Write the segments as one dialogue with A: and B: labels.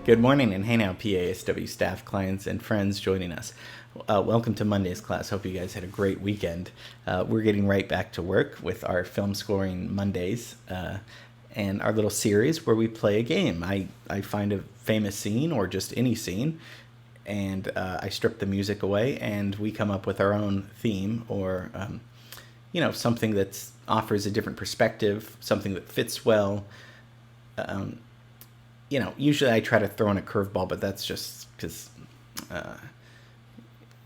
A: Good morning, and hey now, PASW staff, clients, and friends joining us. Welcome to Monday's class. Hope you guys had a great weekend. We're getting right back to work with our film scoring Mondays and our little series where we play a game. I find a famous scene or just any scene, and I strip the music away, and we come up with our own theme or something that offers a different perspective, something that fits well. Usually I try to throw in a curveball, but that's just because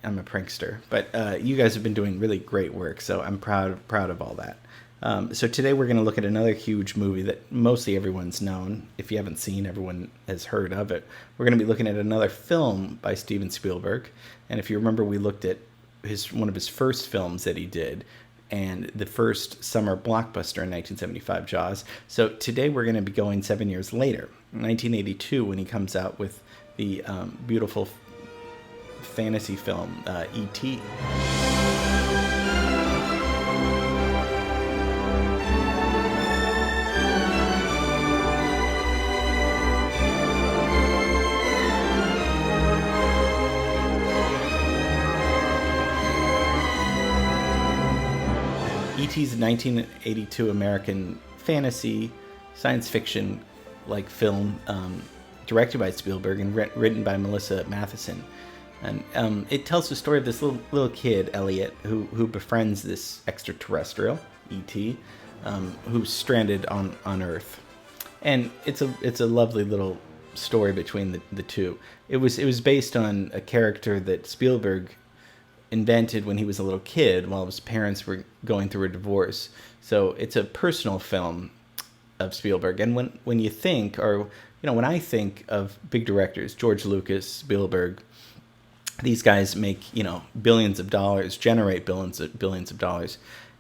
A: I'm a prankster. But you guys have been doing really great work, so I'm proud of all that. So today we're going to look at another huge movie that mostly everyone's known. If you haven't seen, everyone has heard of it. We're going to be looking at another film by Steven Spielberg. And if you remember, we looked at one of his first films that he did, and the first summer blockbuster in 1975, Jaws. So today we're going to be going 7 years later, 1982, when he comes out with the beautiful fantasy film E.T. E.T.'s a 1982 American fantasy, science fiction like film, directed by Spielberg and written by Melissa Matheson. And it tells the story of this little kid, Elliot, who befriends this extraterrestrial, E.T., who's stranded on Earth. And it's a lovely little story between the two. It was based on a character that Spielberg invented when he was a little kid while his parents were going through a divorce. So it's a personal film of Spielberg. And when you think, or when I think of big directors, George Lucas, Spielberg, these guys make billions of dollars, generate billions of dollars,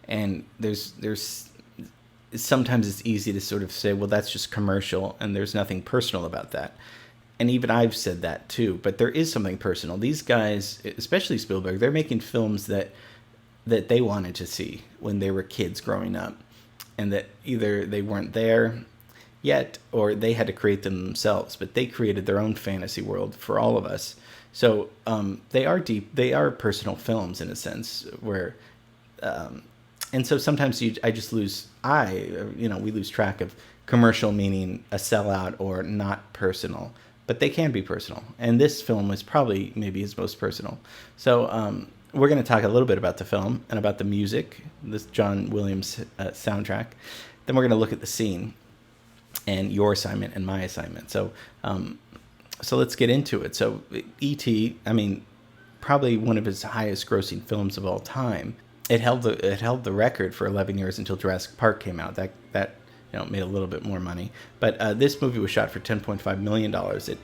A: and there's sometimes it's easy to sort of say, well, that's just commercial, and there's nothing personal about that. And even I've said that too, but there is something personal. These guys, especially Spielberg, they're making films that they wanted to see when they were kids growing up, and that either they weren't there yet or they had to create them themselves, but they created their own fantasy world for all of us. So they are personal films in a sense, where, and so sometimes we lose track of commercial meaning a sellout or not personal. But they can be personal. And this film was probably maybe his most personal. So we're going to talk a little bit about the film and about the music, this John Williams soundtrack. Then we're going to look at the scene and your assignment and my assignment. So let's get into it. So E.T., probably one of his highest grossing films of all time. It held the record for 11 years until Jurassic Park came out. That made a little bit more money. But this movie was shot for $10.5 million.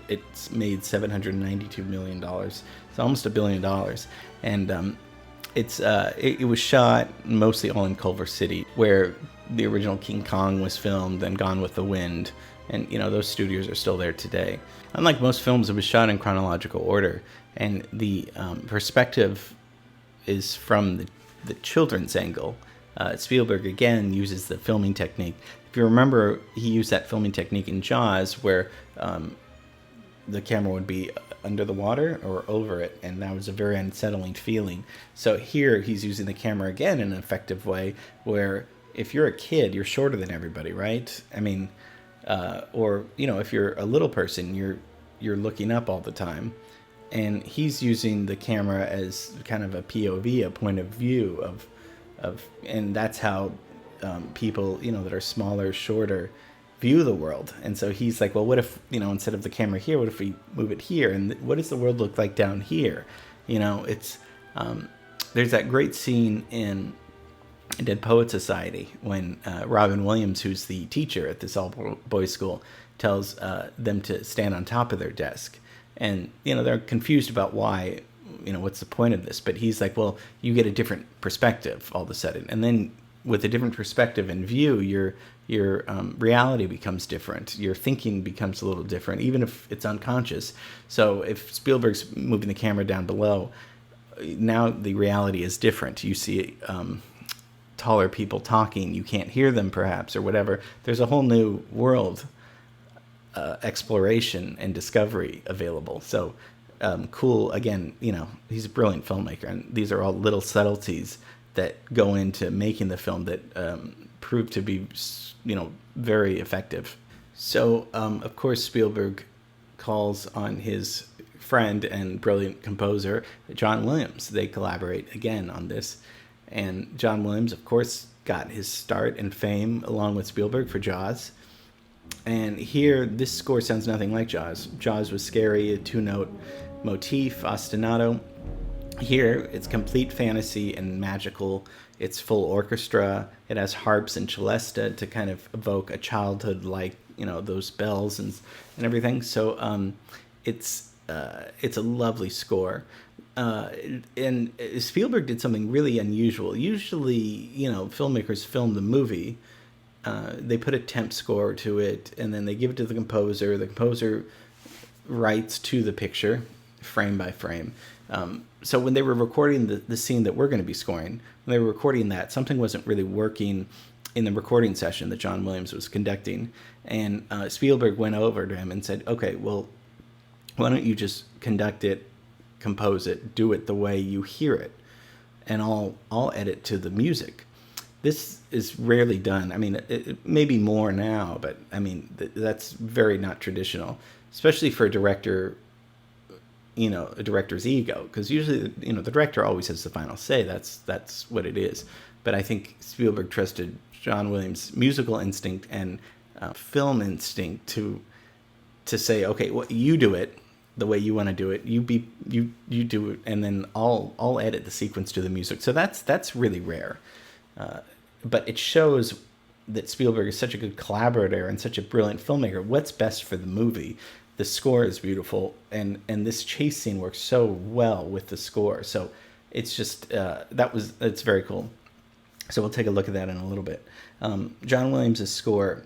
A: It's made $792 million. It's almost $1 billion. And it was shot mostly all in Culver City, where the original King Kong was filmed, and Gone with the Wind. And, those studios are still there today. Unlike most films, it was shot in chronological order. And the perspective is from the children's angle. Spielberg, again, uses the filming technique. If you remember, he used that filming technique in Jaws, where the camera would be under the water or over it, and that was a very unsettling feeling. So here, he's using the camera again in an effective way, where if you're a kid, you're shorter than everybody, right? Or if you're a little person, you're looking up all the time. And he's using the camera as kind of a POV, a point of view and that's how people, that are smaller, shorter, view the world. And so he's like, well, what if, instead of the camera here, what if we move it here? And what does the world look like down here? It's there's that great scene in Dead Poet Society when Robin Williams, who's the teacher at this all-boys school, tells them to stand on top of their desk. And, they're confused about why, what's the point of this? But he's like, well, you get a different perspective all of a sudden. And then with a different perspective and view, your reality becomes different. Your thinking becomes a little different, even if it's unconscious. So if Spielberg's moving the camera down below, now the reality is different. You see taller people talking. You can't hear them, perhaps, or whatever. There's a whole new world exploration and discovery available. So cool. Again, he's a brilliant filmmaker, and these are all little subtleties that go into making the film that prove to be, very effective. So, of course, Spielberg calls on his friend and brilliant composer, John Williams. They collaborate again on this. And John Williams, of course, got his start and fame along with Spielberg for Jaws. And here, this score sounds nothing like Jaws. Jaws was scary, a two-note motif, ostinato. Here, it's complete fantasy and magical. It's full orchestra. It has harps and celesta to kind of evoke a childhood, like, those bells and everything. So it's a lovely score. And Spielberg did something really unusual. Usually, filmmakers film the movie. They put a temp score to it, and then they give it to the composer. The composer writes to the picture, frame by frame. So when they were recording the scene that we're going to be scoring, when they were recording that, something wasn't really working in the recording session that John Williams was conducting. And Spielberg went over to him and said, okay, well, why don't you just conduct it, compose it, do it the way you hear it, and I'll edit to the music. This is rarely done. I mean, it may be more now, but I mean, that's very not traditional, especially for a director, a director's ego, because usually, the director always has the final say. That's what it is. But I think Spielberg trusted John Williams' musical instinct and film instinct to say, okay, well, you do it the way you want to do it. You do it, and then I'll edit the sequence to the music. So that's really rare. But it shows that Spielberg is such a good collaborator and such a brilliant filmmaker. What's best for the movie? The score is beautiful, and this chase scene works so well with the score. So it's just it's very cool. So we'll take a look at that in a little bit. John Williams' score.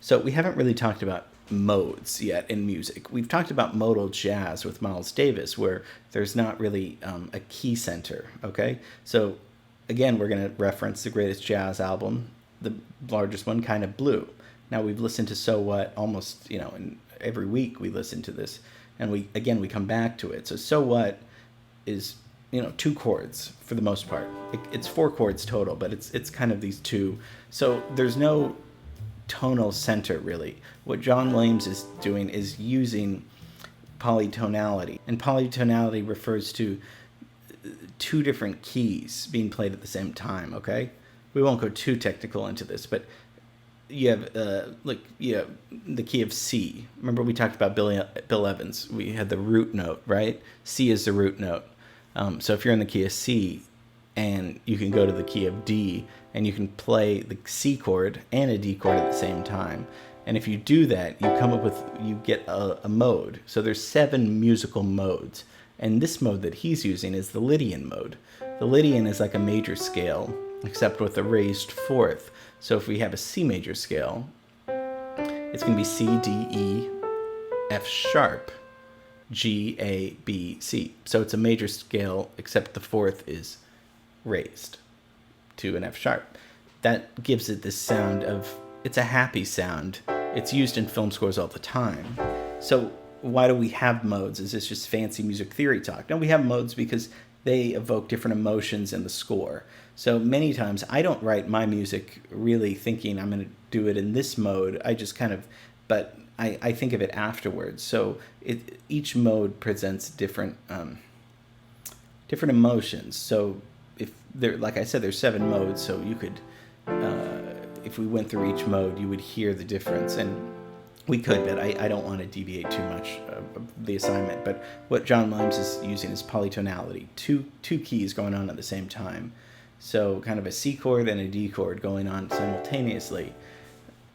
A: So we haven't really talked about modes yet in music. We've talked about modal jazz with Miles Davis, where there's not really a key center. Okay, so again, we're going to reference the greatest jazz album, the largest one, Kind of Blue. Now, we've listened to So What almost, in every week we listen to this, and we come back to it. So What is, 2 chords for the most part. It's 4 chords total, but it's kind of these 2. So there's no tonal center, really. What John Williams is doing is using polytonality, and polytonality refers to 2 different keys being played at the same time. Okay, we won't go too technical into this, but you have the key of C. Remember we talked about Bill Evans. We had the root note, right? C is the root note. So if you're in the key of C, and you can go to the key of D, and you can play the C chord and a D chord at the same time. And if you do that, you get a mode. So there's 7 musical modes. And this mode that he's using is the Lydian mode. The Lydian is like a major scale, except with a raised 4th. So if we have a C major scale, it's going to be C, D, E, F sharp, G, A, B, C. So it's a major scale, except the 4th is raised to an F sharp. That gives it this sound it's a happy sound. It's used in film scores all the time. So why do we have modes? Is this just fancy music theory talk? No, we have modes because they evoke different emotions in the score. So many times I don't write my music really thinking I'm going to do it in this mode. I just but I think of it afterwards. So each mode presents different emotions. So like I said, there's 7 modes. So you could, if we went through each mode, you would hear the difference. And we could, but I don't want to deviate too much of the assignment. But what John Williams is using is polytonality, two keys going on at the same time. So kind of a C chord and a D chord going on simultaneously.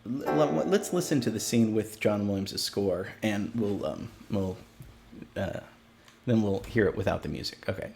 A: Let's listen to the scene with John Williams' score, and then we'll hear it without the music. Okay.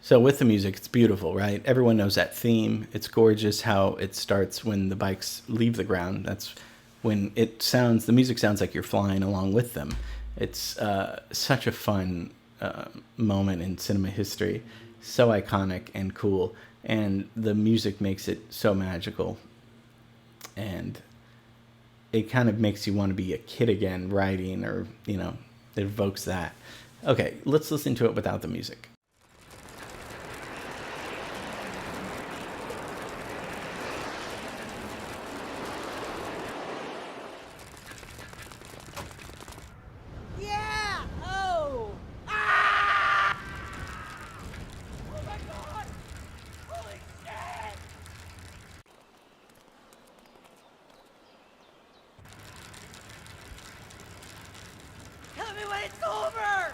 A: So with the music, it's beautiful, right? Everyone knows that theme. It's gorgeous how it starts when the bikes leave the ground. That's when the music sounds like you're flying along with them. It's such a fun moment in cinema history, so iconic and cool, and the music makes it so magical, and it kind of makes you want to be a kid again riding, or it evokes that. Okay, let's listen to it without the music.
B: Yeah! Oh! Ah! Oh my god! Holy shit! Tell me when it's over!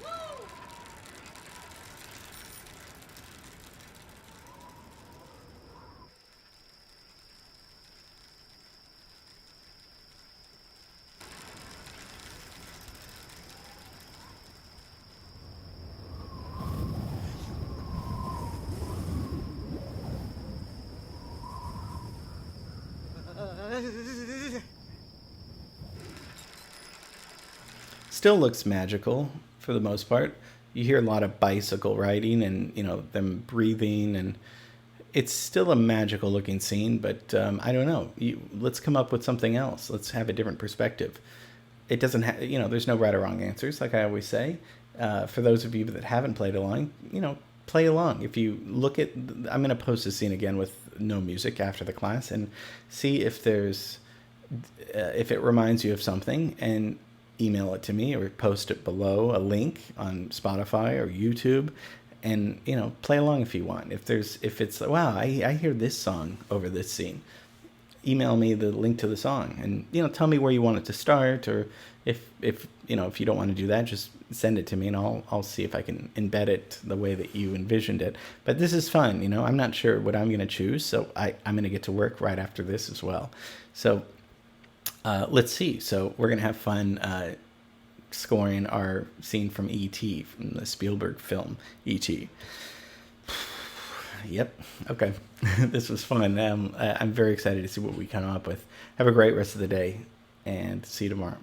B: Woo!
A: Still looks magical for the most part. You hear a lot of bicycle riding and them breathing, and it's still a magical looking scene. But I don't know. Let's come up with something else. Let's have a different perspective. It doesn't have there's no right or wrong answers, like I always say. For those of you that haven't played along, play along. If you look at, I'm going to post a scene again with no music after the class, and see if if it reminds you of something, and email it to me or post it below a link on Spotify or YouTube, and play along if you want. If it's wow, I hear this song over this scene, email me the link to the song, and tell me where you want it to start, or if you don't want to do that, just send it to me, and I'll see if I can embed it the way that you envisioned it. But this is fun. I'm not sure what I'm going to choose, so I'm going to get to work right after this as well. So let's see. So we're going to have fun scoring our scene from E.T., from the Spielberg film E.T. Yep. Okay. This was fun. I'm very excited to see what we come up with. Have a great rest of the day, and see you tomorrow.